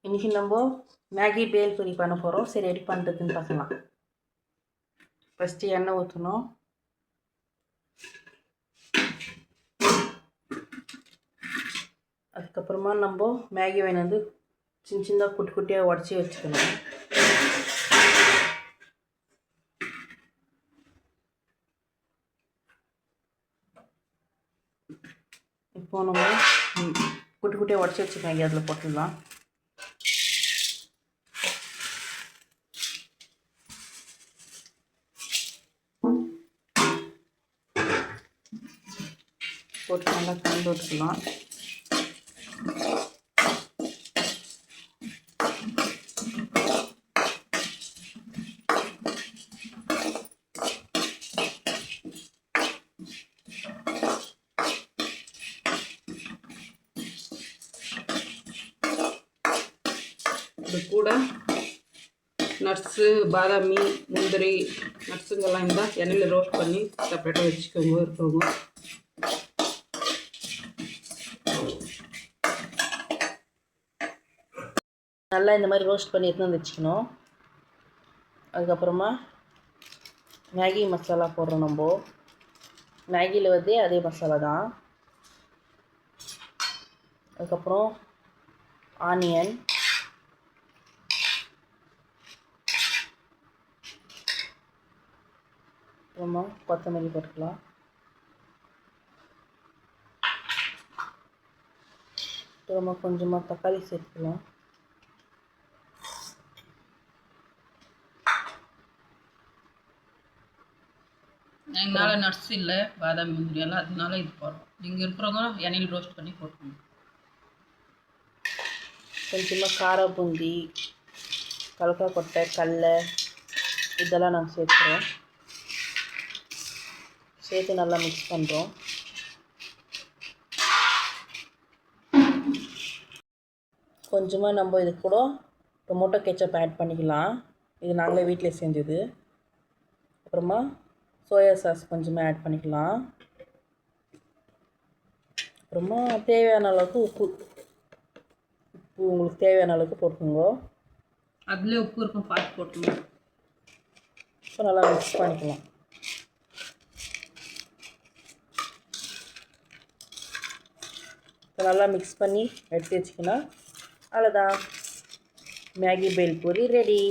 இன்றைக்கி நம்ம மேகி பேல் பூரி பண்ண போகிறோம். சரி, ரெடி பண்ணுறதுன்னு பார்க்கலாம். ஃபஸ்ட்டு எண்ணெய் ஊற்றணும். அதுக்கப்புறமா நம்ம மேகி வந்து சின்ன சின்னதாக குட்டி குட்டியாக உடச்சி வச்சுக்கணும். இப்போ நம்ம குட்டி குட்டியாக உடச்சி வச்சுக்க மேகி அதில் போட்டுடலாம். போட்டு நல்லா கலந்து விட்டுக்கலாம். இது கூட நட்ஸு, பாதாமி, முந்திரி, நட்ஸுங்கெல்லாம் இருந்தால் எண்ணெயில் ரோஸ்ட் பண்ணி செப்பரேட்டாக வச்சுக்கோங்க இருக்கவங்க. நல்லா இந்த மாதிரி ரோஸ்ட் பண்ணி எடுத்து வந்து வச்சுக்கணும். அதுக்கப்புறமா மேகி மசாலா போடுறோம். நம்ம மேகியில் வந்து அதே மசாலா தான். அதுக்கப்புறம் ஆனியன், அப்புறமா கொத்தமல்லி போட்டுக்கலாம். அப்புறமா கொஞ்சமாக தக்காளி சேர்த்துக்கலாம். எங்களால் நட்ஸ் இல்லை, பாதாம், முந்திரி எல்லாம், அதனால இது போடுறோம். நீங்கள் இருக்கிறவங்க எண்ணெயில் ரோஸ்ட் பண்ணி போட்டுக்கணும். கொஞ்சமாக கார பூந்தி, கலக்கா கொட்டை, கடலை இதெல்லாம் நாங்கள் சேர்த்துக்கிறோம். சேர்த்து நல்லா மிக்ஸ் பண்ணுறோம். கொஞ்சமாக நம்ம இது கூட டொமேட்டோ கெச்சப் ஆட் பண்ணிக்கலாம். இது நாங்களே வீட்டில் செஞ்சது. அப்புறமா சோயா சாஸ் கொஞ்சமாக ஆட் பண்ணிக்கலாம். அப்புறமா தேவையான அளவுக்கு உப்பு உங்களுக்கு தேவையான அளவுக்கு போட்டுக்கோங்க. அதுலேயே உப்பு இருக்கும், பார்த்து போட்டுக்கணும். இப்போ நல்லா மிக்ஸ் பண்ணிக்கலாம். இப்போ நல்லா மிக்ஸ் பண்ணி எடுத்து வச்சுக்கினா அவ்வளோதான், மேகி பேல் பூரி ரெடி.